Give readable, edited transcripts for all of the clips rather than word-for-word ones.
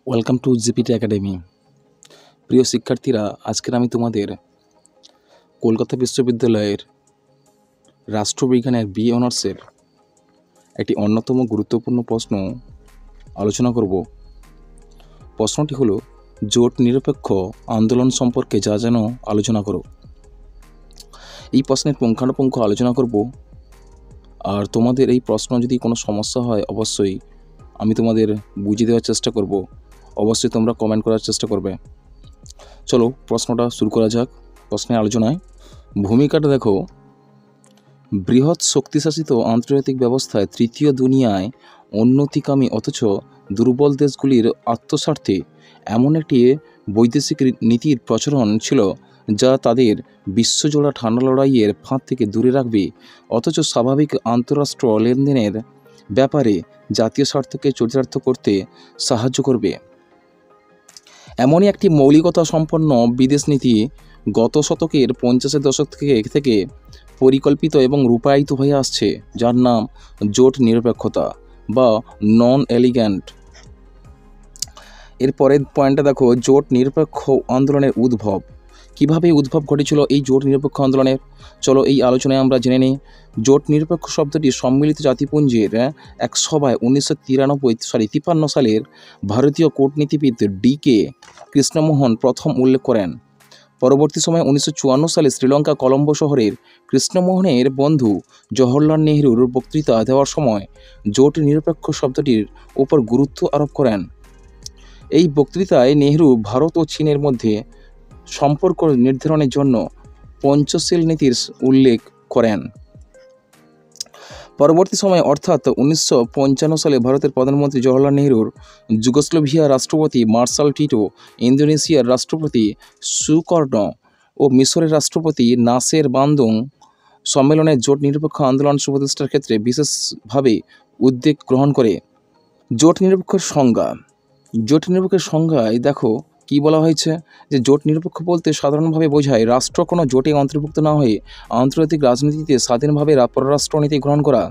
Welcome to GPT academy. প্রিয় শিক্ষার্থীরা, আজকের আমি তোমাদের কলকাতা বিশ্ববিদ্যালয়ের রাষ্ট্রবিজ্ঞানের বিএ অনার্সের একটি অন্যতম গুরুত্বপূর্ণ প্রশ্ন আলোচনা করব। প্রশ্নটি হলো, জোট নিরপেক্ষ আন্দোলন সম্পর্কে যা যেন আলোচনা করো। এই প্রশ্নের পুঙ্খানুপুঙ্খ আলোচনা করব। আর তোমাদের এই প্রশ্ন যদি কোনো সমস্যা হয়, অবশ্যই আমি তোমাদের বুঝিয়ে দেওয়ার চেষ্টা করব। অবশ্যই তোমরা কমেন্ট করার চেষ্টা করবে। চলো প্রশ্নটা শুরু করা যাক। প্রশ্নের আলোচনায় ভূমিকাটা দেখো। বৃহৎ শক্তিশাসিত আন্তর্জাতিক ব্যবস্থায় তৃতীয় দুনিয়ায় উন্নতিকামী অথচ দুর্বল দেশগুলির আত্মস্বার্থে এমন একটি বৈদেশিক নীতির প্রচলন ছিল যা তাদের বিশ্বজোড়া ঠান্ডা লড়াইয়ের ফাঁদ থেকে দূরে রাখবে, অথচ স্বাভাবিক আন্তঃরাষ্ট্র লেনদেনের ব্যাপারে জাতীয় স্বার্থকে চরিতার্থ করতে সাহায্য করবে। এমনই একটি মৌলিকতা সম্পন্ন বিদেশ নীতি গত শতকের 50-এর দশক থেকে পরিকল্পিত এবং রূপায়িত হয়ে আসছে, যার নাম জোট নিরপেক্ষতা বা নন এলিগ্যান্ট। এর পরের পয়েন্টটা দেখো, জোট নিরপেক্ষ আন্দোলনের উদ্ভব। কিভাবে উদ্ভব ঘটেছিল এই জোট নিরপেক্ষ আন্দোলনের? চলো এই আলোচনায় আমরা জেনে নিই। জোট নিরপেক্ষ শব্দটি সম্মিলিত জাতিপুঞ্জের এক সভায় 1953 সালের ভারতীয় কূটনীতিবিদ ডি.কে. কৃষ্ণমোহন প্রথম উল্লেখ করেন। পরবর্তী সময়ে 1954 সালে শ্রীলঙ্কা কলম্বো শহরের কৃষ্ণমোহনের বন্ধু জওহরলাল নেহরুর বক্তৃতা দেওয়ার সময় জোট নিরপেক্ষ শব্দটির উপর গুরুত্ব আরোপ করেন। এই বক্তৃতায় নেহরু ভারত ও চীনের মধ্যে সম্পর্ক নির্ধারণের জন্য পঞ্চশীল নীতির উল্লেখ করেন। পরবর্তী সময়ে অর্থাৎ 1955 সালে ভারতের প্রধানমন্ত্রী জওহরলাল নেহরুর যুগোস্লাভিয়ার রাষ্ট্রপতি মার্শাল টিটো, ইন্দোনেশিয়ার রাষ্ট্রপতি সুকর্ণো ও মিশরের রাষ্ট্রপতি নাসের বান্দুং সম্মেলনে জোট নিরপেক্ষ আন্দোলন প্রতিষ্ঠার ক্ষেত্রে বিশেষভাবে উদ্যোগ গ্রহণ করে। জোট নিরপেক্ষের সংজ্ঞা। জোট নিরপেক্ষের সংজ্ঞায় দেখো কি বলা হয়েছে, যে জোট নিরপেক্ষ বলতে সাধারণভাবে বোঝায় রাষ্ট্র কোনো জোটে অন্তর্ভুক্ত না হয়ে আন্তর্জাতিক রাজনীতিতে স্বাধীনভাবে পররাষ্ট্রনীতি গ্রহণ করা।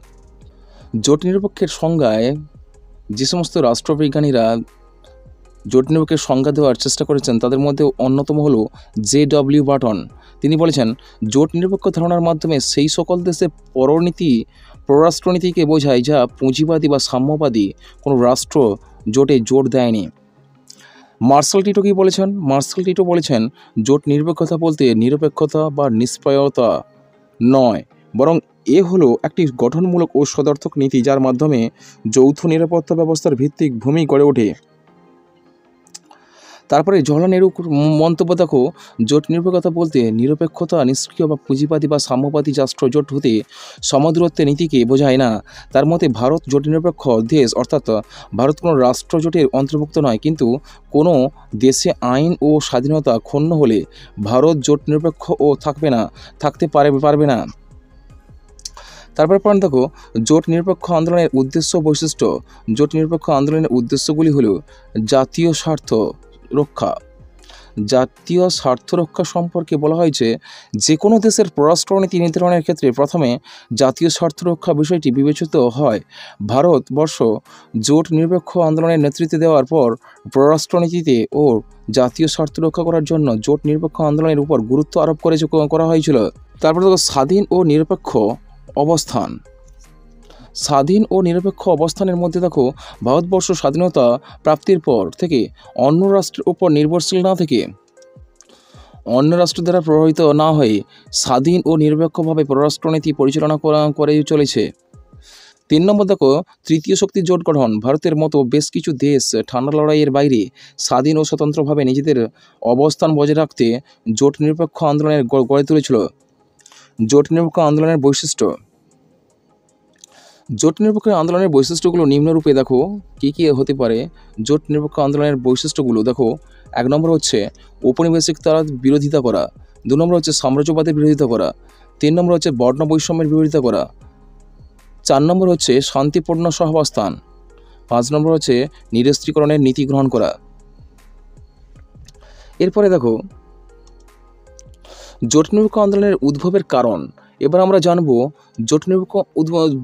জোট নিরপেক্ষের সংজ্ঞায় যে সমস্ত রাষ্ট্রবিজ্ঞানীরা জোট নিরপেক্ষের সংজ্ঞা দেওয়ার চেষ্টা করেছেন তাদের মধ্যে অন্যতম হলো জে.ডব্লিউ. বার্টন। তিনি বলেছেন, জোট নিরপেক্ষ ধারণার মাধ্যমে সেই সকল দেশের পররাষ্ট্রনীতিকে বোঝায় যা পুঁজিবাদী বা সাম্যবাদী কোনো রাষ্ট্র জোটে জোট দেয়নি। মার্শাল টিটো কি বলেছেন? মার্শাল টিটো বলেছেন, জোট নিরপেক্ষতা বলতে নিরপেক্ষতা বা নিষ্পয়তা নয়, বরং এ হলো একটি গঠনমূলক ও সদর্থক নীতি যার মাধ্যমে যৌথ নিরাপত্তা ব্যবস্থার ভিত্তিক ভূমি গড়ে ওঠে। তারপরে জওহরলাল নেহরুর মন্তব্য দেখো, জোট নিরপেক্ষতা বলতে নিরপেক্ষতা নিষ্ক্রিয় বা পুঁজিবাদী বা সাম্যবাদী রাষ্ট্র জোট হতে সমদূরত্বের নীতিকে বোঝায় না। তার মতে ভারত জোট নিরপেক্ষ দেশ, অর্থাৎ ভারত কোনো রাষ্ট্র জোটের অন্তর্ভুক্ত নয়, কিন্তু কোনো দেশে আইন ও স্বাধীনতা ক্ষুণ্ণ হলে ভারত জোট নিরপেক্ষ ও থাকতে পারবে না। তারপর পয়েন্ট দেখো, জোট নিরপেক্ষ আন্দোলনের উদ্দেশ্য বৈশিষ্ট্য। জোট নিরপেক্ষ আন্দোলনের উদ্দেশ্যগুলি হলো জাতীয় স্বার্থ রক্ষা। জাতীয় স্বার্থ রক্ষা সম্পর্কে বলা হয়েছে, যে কোনো দেশের পররাষ্ট্রনীতি নির্ধারণের ক্ষেত্রে প্রথমে জাতীয় স্বার্থ রক্ষা বিষয়টি বিবেচিত হয়। ভারতবর্ষ জোট নিরপেক্ষ আন্দোলনের নেতৃত্ব দেওয়ার পর পররাষ্ট্রনীতিতে ও জাতীয় স্বার্থ রক্ষা করার জন্য জোট নিরপেক্ষ আন্দোলনের উপর গুরুত্ব আরোপ করা হয়েছিল। তারপর দেখো, স্বাধীন ও নিরপেক্ষ অবস্থান। স্বাধীন ও নিরপেক্ষ অবস্থানের মধ্যে দেখো, ভারতবর্ষ স্বাধীনতা প্রাপ্তির পর থেকে অন্য রাষ্ট্রের উপর নির্ভরশীল না থেকে অন্য রাষ্ট্র দ্বারা প্রভাবিত না হয়ে স্বাধীন ও নিরপেক্ষভাবে পররাষ্ট্রনীতি পরিচালনা করে চলেছে। 3 নম্বর দেখো, তৃতীয় শক্তির জোট গঠন। ভারতের মতো বেশ কিছু দেশ ঠান্ডা লড়াইয়ের বাইরে স্বাধীন ও স্বতন্ত্রভাবে নিজেদের অবস্থান বজায় রাখতে জোট নিরপেক্ষ আন্দোলনের গড়ে তুলেছিল। জোট নিরপেক্ষ আন্দোলনের বৈশিষ্ট্য। জোট নিরপেক্ষ আন্দোলনের বৈশিষ্ট্যগুলো নিম্নরূপে দেখো কী কী হতে পারে। জোট নিরপেক্ষ আন্দোলনের বৈশিষ্ট্যগুলো দেখো, 1 নম্বর হচ্ছে ঔপনিবেশিকতার বিরোধিতা করা, 2 নম্বর হচ্ছে সাম্রাজ্যবাদের বিরোধিতা করা, 3 নম্বর হচ্ছে বর্ণ বৈষম্যের বিরোধিতা করা, 4 নম্বর হচ্ছে শান্তিপূর্ণ সহাবস্থান, 5 নম্বর হচ্ছে নিরস্ত্রীকরণের নীতি গ্রহণ করা। এরপরে দেখো জোট নিরপেক্ষ আন্দোলনের উদ্ভবের কারণ। এবার আমরা জানব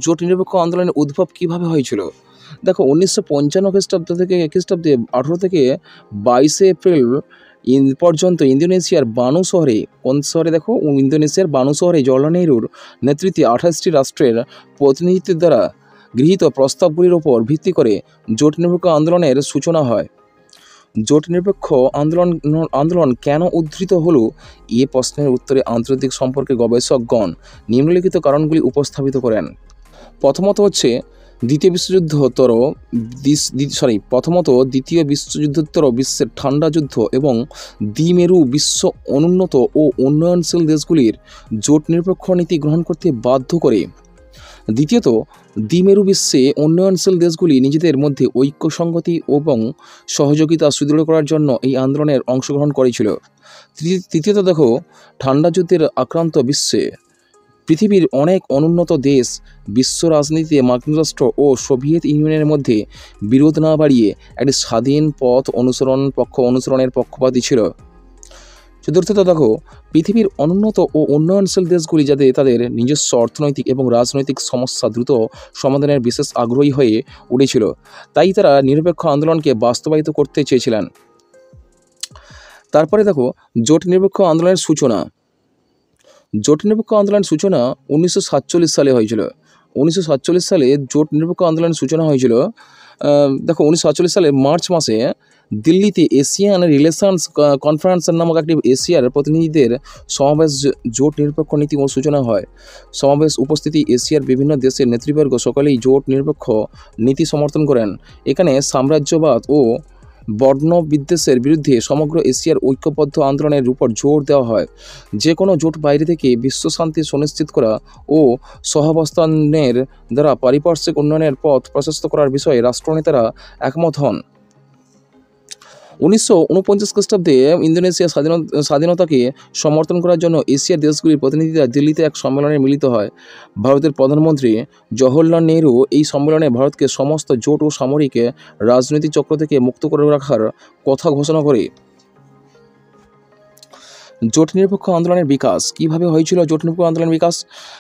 জোট নিরপেক্ষ আন্দোলনের উদ্ভব কিভাবে হয়েছিল। দেখো 1955 খ্রিস্টাব্দে 18 থেকে 22 এপ্রিল পর্যন্ত ইন্দোনেশিয়ার বানু শহরে, কোন শহরে দেখো, ইন্দোনেশিয়ার বানু শহরে জওহরলাল নেহরুর নেতৃত্বে 28টি রাষ্ট্রের প্রতিনিধিত্বের দ্বারা গৃহীত প্রস্তাবগুলির ওপর ভিত্তি করে জোট নিরপেক্ষ আন্দোলনের সূচনা হয়। জোট নিরপেক্ষ আন্দোলন কেন উদ্ধৃত হলো, এ প্রশ্নের উত্তরে আন্তর্জাতিক সম্পর্কে গবেষকগণ নিম্নলিখিত কারণগুলি উপস্থাপিত করেন। প্রথমত দ্বিতীয় বিশ্বযুদ্ধোত্তর বিশ্বের ঠান্ডা যুদ্ধ এবং দ্বিমেরু বিশ্ব অনুন্নত ও উন্নয়নশীল দেশগুলির জোট নিরপেক্ষ নীতি গ্রহণ করতে বাধ্য করে। দ্বিতীয়ত, দ্বিমেরু বিশ্বে উন্নয়নশীল দেশগুলি নিজেদের মধ্যে ঐক্য, সংগতি এবং সহযোগিতা সুদৃঢ় করার জন্য এই আন্দোলনের অংশগ্রহণ করেছিল। তৃতীয়ত, দেখো, ঠান্ডা যুদ্ধের আক্রান্ত বিশ্বে পৃথিবীর অনেক অনুন্নত দেশ বিশ্ব রাজনীতিতে মার্কিন যুক্তরাষ্ট্র ও সোভিয়েত ইউনিয়নের মধ্যে বিরোধ না বাড়িয়ে একটি স্বাধীন পথ অনুসরণের পক্ষপাতী ছিল। চতুর্থত, দেখো, পৃথিবীর অনুন্নত ও উন্নয়নশীল দেশগুলি যাতে তাদের নিজস্ব অর্থনৈতিক এবং রাজনৈতিক সমস্যা দ্রুত সমাধানের বিশেষ আগ্রহী হয়ে উঠেছিল, তাই তারা নিরপেক্ষ আন্দোলনকে বাস্তবায়িত করতে চেয়েছিলেন। তারপরে দেখো, জোট নিরপেক্ষ আন্দোলনের সূচনা। জোট নিরপেক্ষ আন্দোলনের সূচনা 1947 সালে হয়েছিল। 1947 সালে জোট নিরপেক্ষ আন্দোলনের সূচনা হয়েছিল। দেখো, 1947 সালের মার্চ মাসে দিল্লিতে এশিয়ান রিলেশনস কনফারেন্স নামক একটি এশিয়ার প্রতিনিধিদের সমাবেশ জোট নিরপেক্ষ নীতি ও সূচনা হয়। সমাবেশ উপস্থিতি এশিয়ার বিভিন্ন দেশের নেতৃবর্গ সকলেই জোট নিরপেক্ষ নীতি সমর্থন করেন। এখানে সাম্রাজ্যবাদ ও বর্ণবিদ্বেষের বিরুদ্ধে সমগ্র এশিয়ার ঐক্যবদ্ধ আন্দোলনের উপর জোর দেওয়া হয়। যে কোনো জোট বাইরে থেকে বিশ্বশান্তি সুনিশ্চিত করা ও সহাবস্থানের দ্বারা পারিপার্শ্বিক উন্নয়নের পথ প্রশস্ত করার বিষয়ে রাষ্ট্রনেতারা একমত হন। 1949 খ্রিস্টাব্দে ইন্দোনেশিয়া স্বাধীনতাকে সমর্থন করার জন্য এশিয়ার দেশগুলির প্রতিনিধিরা দিল্লিতে এক সম্মেলনে মিলিত হয়। ভারতের প্রধানমন্ত্রী জওহরলাল নেহরু এই সম্মেলনে ভারতকে সমস্ত জোট ও সামরিক রাজনৈতিক চক্র থেকে মুক্ত করে রাখার কথা ঘোষণা করে। জোট নিরপেক্ষ আন্দোলনের বিকাশ কীভাবে হয়েছিল? জোট নিরপেক্ষ আন্দোলনের বিকাশ,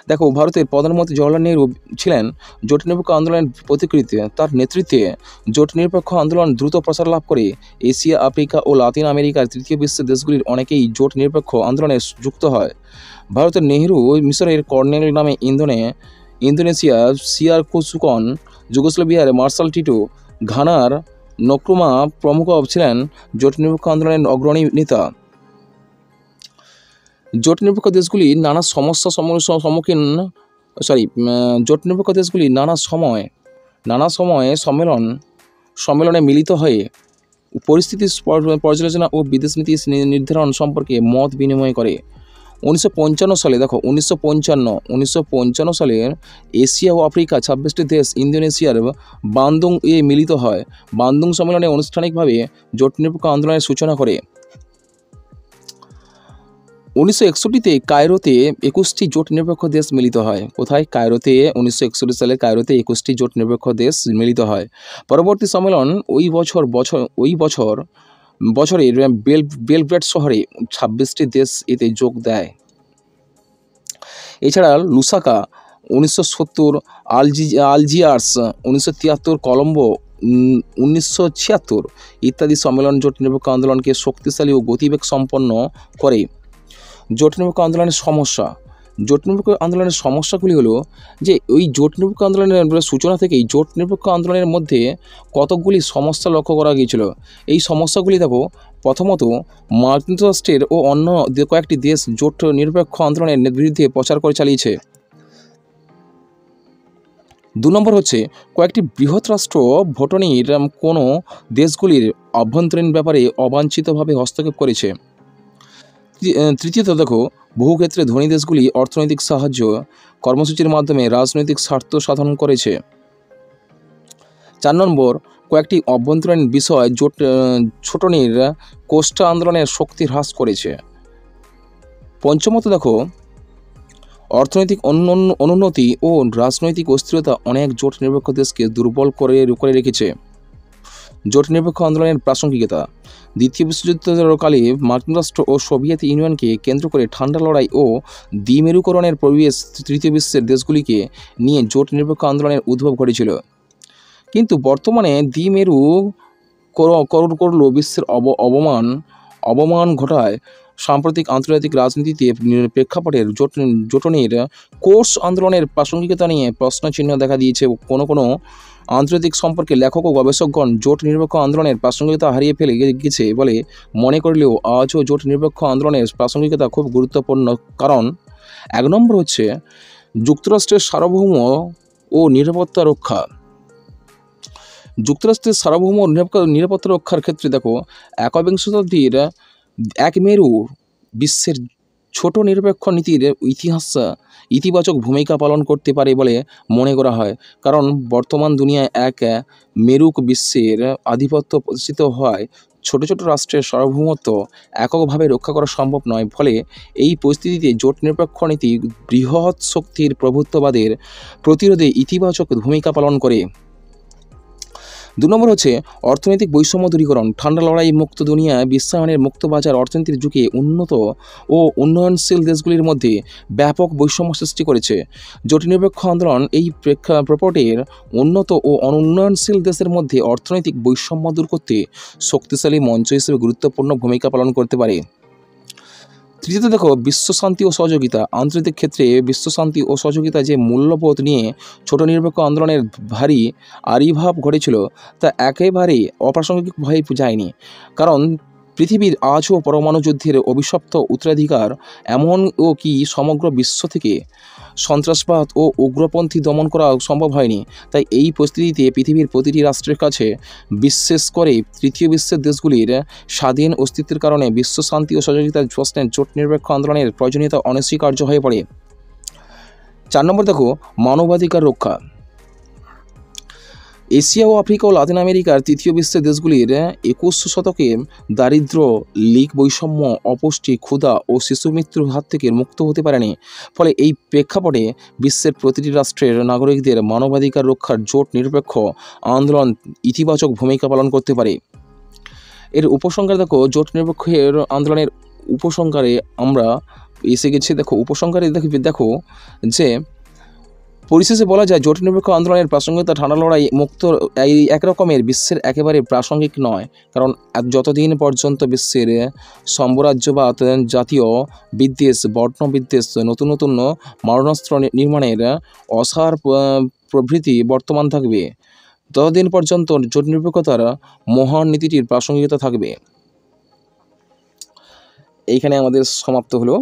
দেখো, ভারতের প্রধানমন্ত্রী জওহরলাল নেহরু ছিলেন জোট নিরপেক্ষ আন্দোলনের পথিকৃৎ। তার নেতৃত্বে জোট নিরপেক্ষ আন্দোলন দ্রুত প্রসার লাভ করে এশিয়া, আফ্রিকা ও লাতিন আমেরিকার তৃতীয় বিশ্বের দেশগুলির অনেকেই জোট নিরপেক্ষ আন্দোলনে যুক্ত হয়। ভারতের নেহরু মিশরের কর্নেল নামে ইন্দোনেশিয়া সিয়ার কুসুকন, যুগোস্লাভিয়ার মার্শাল টিটো, ঘানার নক্রুমা প্রমুখ ছিলেন জোট নিরপেক্ষ আন্দোলনের অগ্রণী নেতা। জোট নিরপেক্ষ দেশগুলি নানা সময়ে সম্মেলনে মিলিত হয়ে পরিস্থিতি পর্যালোচনা ও বিদেশনীতি নির্ধারণ সম্পর্কে মত বিনিময় করে। 1955 সালে, দেখো, 1955 সালের এশিয়া ও আফ্রিকা 26টি দেশ ইন্দোনেশিয়ার বান্দুং এ মিলিত হয়। বান্দুং সম্মেলনে আনুষ্ঠানিকভাবে জোট নিরপেক্ষ আন্দোলনের সূচনা করে। 1961-তে কায়রোতে 21টি জোট নিরপেক্ষ দেশ মিলিত হয়। কোথায়? কায়রোতে। 1961 সালে কায়রোতে 21টি জোট নিরপেক্ষ দেশ মিলিত হয়। পরবর্তী সম্মেলন ওই বছরের বেলগ্রেড শহরে 26টি দেশ এতে যোগ দেয়। এছাড়া লুসাকা 1970, আলজিয়ার্স 1973, কলম্বো 1976 ইত্যাদি সম্মেলন জোট নিরপেক্ষ আন্দোলনকে শক্তিশালী ও গতিবেগ সম্পন্ন করে। জোট নিরপেক্ষ আন্দোলনের সমস্যাগুলি হলো যে ওই জোট নিরপেক্ষ আন্দোলনের সূচনা থেকেই জোট নিরপেক্ষ আন্দোলনের মধ্যে কতকগুলি সমস্যা লক্ষ্য করা গিয়েছিল। এই সমস্যাগুলি দেখো, প্রথমত, মার্কিন যুক্তরাষ্ট্রের ও অন্য কয়েকটি দেশ জোট নিরপেক্ষ আন্দোলনের বিরুদ্ধে প্রচার করে চালিয়েছে। 2 নম্বর কয়েকটি বৃহৎ রাষ্ট্র ভোটনির কোনো দেশগুলির অভ্যন্তরীণ ব্যাপারে অবাঞ্ছিতভাবে হস্তক্ষেপ করেছে। তৃতীয়ত, দেখো, বহু ক্ষেত্রে ধনী দেশগুলি অর্থনৈতিক সাহায্য কর্মসূচির মাধ্যমে রাজনৈতিক স্বার্থ সাধন করেছে। 4 নম্বর, কয়েকটি অভ্যন্তরীণ বিষয় ছোটনির কোস্টা আন্দোলনের শক্তি হ্রাস করেছে। পঞ্চমত, দেখো, অর্থনৈতিক অনুন্নতি ও রাজনৈতিক অস্থিরতা অনেক জোট নিরপেক্ষ দেশকে দুর্বল করে রেখেছে। জোট নিরপেক্ষ আন্দোলনের প্রাসঙ্গিকতা, দ্বিতীয় বিশ্বযুদ্ধকালে মার্কিন যুক্তরাষ্ট্র ও সোভিয়েত ইউনিয়নকে কেন্দ্র করে ঠান্ডা লড়াই ও দ্বিমেরুকরণের পরিবেশ তৃতীয় বিশ্বের দেশগুলিকে নিয়ে জোট নিরপেক্ষ আন্দোলনের উদ্ভব ঘটেছিল। কিন্তু বর্তমানে দ্বিমেরু করল বিশ্বের অবমান ঘটায়। সাম্প্রতিক আন্তর্জাতিক রাজনীতিতে প্রেক্ষাপটের জোটনির কোর্স আন্দোলনের প্রাসঙ্গিকতা নিয়ে প্রশ্নচিহ্ন দেখা দিয়েছে। কোনো আন্তর্জাতিক সম্পর্কে লেখক ও গবেষকগণ জোট নিরপেক্ষ আন্দোলনের প্রাসঙ্গিকতা হারিয়ে ফেলে গেছে বলে মনে করলেও আজও জোট নিরপেক্ষ আন্দোলনের প্রাসঙ্গিকতা খুব গুরুত্বপূর্ণ। কারণ 1 নম্বর হচ্ছে যুক্তরাষ্ট্রের সার্বভৌম ও নিরাপত্তা রক্ষা। যুক্তরাষ্ট্রের সার্বভৌম নিরাপত্তা রক্ষার ক্ষেত্রে দেখো, একবিংশ শতাব্দীর এক মেরু বিশ্বের ছোট নিরপেক্ষ নীতির ইতিবাচক ভূমিকা পালন করতে পারে বলে মনে করা হয়। কারণ বর্তমান দুনিয়ায় এক মেরুক বিশ্বের আধিপত্য প্রতিষ্ঠিত হওয়ায় ছোট ছোট রাষ্ট্রের সার্বভৌমত্ব এককভাবে রক্ষা করা সম্ভব নয়। ফলে এই পরিস্থিতিতে জোট নিরপেক্ষ নীতি বৃহৎ শক্তির প্রভুত্ববাদের প্রতিরোধে ইতিবাচক ভূমিকা পালন করে। 2 নম্বর হচ্ছে অর্থনৈতিক বৈষম্য দূরীকরণ। ঠান্ডা লড়াই মুক্ত দুনিয়ায় বিশ্বায়নের মুক্ত বাজার অর্থনীতির যুগে উন্নত ও উন্নয়নশীল দেশগুলির মধ্যে ব্যাপক বৈষম্য সৃষ্টি করেছে। জোট নিরপেক্ষ আন্দোলন এই প্রেক্ষাপটের উন্নত ও অনুন্নয়নশীল দেশের মধ্যে অর্থনৈতিক বৈষম্য দূর করতে শক্তিশালী মঞ্চ হিসেবে গুরুত্বপূর্ণ ভূমিকা পালন করতে পারে। তৃতীয়ত দেখো, বিশ্বশান্তি ও সহযোগিতা। আন্তর্জাতিক ক্ষেত্রে বিশ্বশান্তি ও সহযোগিতা যে মূল্যবোধ নিয়ে ছোট নিরপেক্ষ আন্দোলনের ভারী আবির্ভাব ঘটেছিল তা একেবারে অপ্রাসঙ্গিক হয়ে যায়নি। কারণ পৃথিবীর আজও পরমাণু যুদ্ধের অভিশপ্ত উত্তরাধিকার। এমনও কি সমগ্র বিশ্ব থেকে সন্ত্রাসবাদ ও উগ্রপন্থী দমন করা সম্ভব হয়নি। তাই এই পরিস্থিতিতে পৃথিবীর প্রতিটি রাষ্ট্রের কাছে, বিশেষ করে তৃতীয় বিশ্বের দেশগুলির স্বাধীন অস্তিত্বের কারণে বিশ্ব শান্তি ও সহযোগিতার প্রশ্নে জোট নিরপেক্ষ আন্দোলনের প্রয়োজনীয়তা অনস্বীকার্য হয়ে পড়ে। 4 নম্বর দেখো, মানবাধিকার রক্ষা। এশিয়া ও আফ্রিকা ও লাতিন আমেরিকার তৃতীয় বিশ্বের দেশগুলির 21 শতকে দারিদ্র্য, লিঙ্গ বৈষম্য, অপুষ্টি, ক্ষুধা ও শিশু মৃত্যুর হাত থেকে মুক্ত হতে পারেনি। ফলে এই প্রেক্ষাপটে বিশ্বের প্রতিটি রাষ্ট্রের নাগরিকদের মানবাধিকার রক্ষার জোট নিরপেক্ষ আন্দোলন ইতিবাচক ভূমিকা পালন করতে পারে। এর উপসংহার দেখো, জোট নিরপেক্ষের আন্দোলনের উপসংহারে আমরা এসে গেছি। দেখো উপসংহারে দেখো যে পরিশেষে বলা যায় জোট নিরপেক্ষ আন্দোলনের প্রাসঙ্গিকতা ঠান্ডা লড়াই মুক্ত এই একরকমের বিশ্বের একেবারে প্রাসঙ্গিক নয়। কারণ যতদিন পর্যন্ত বিশ্বের সাম্রাজ্যবাদ, জাতীয় বিদ্বেষ, বর্ণবিদ্বেষ, নতুন নতুন মারণাস্ত্র নির্মাণের অসার প্রভৃতি বর্তমান থাকবে, ততদিন পর্যন্ত জোট নিরপেক্ষতার মহান নীতিটির প্রাসঙ্গিকতা থাকবে। এইখানে আমাদের সমাপ্ত হলো।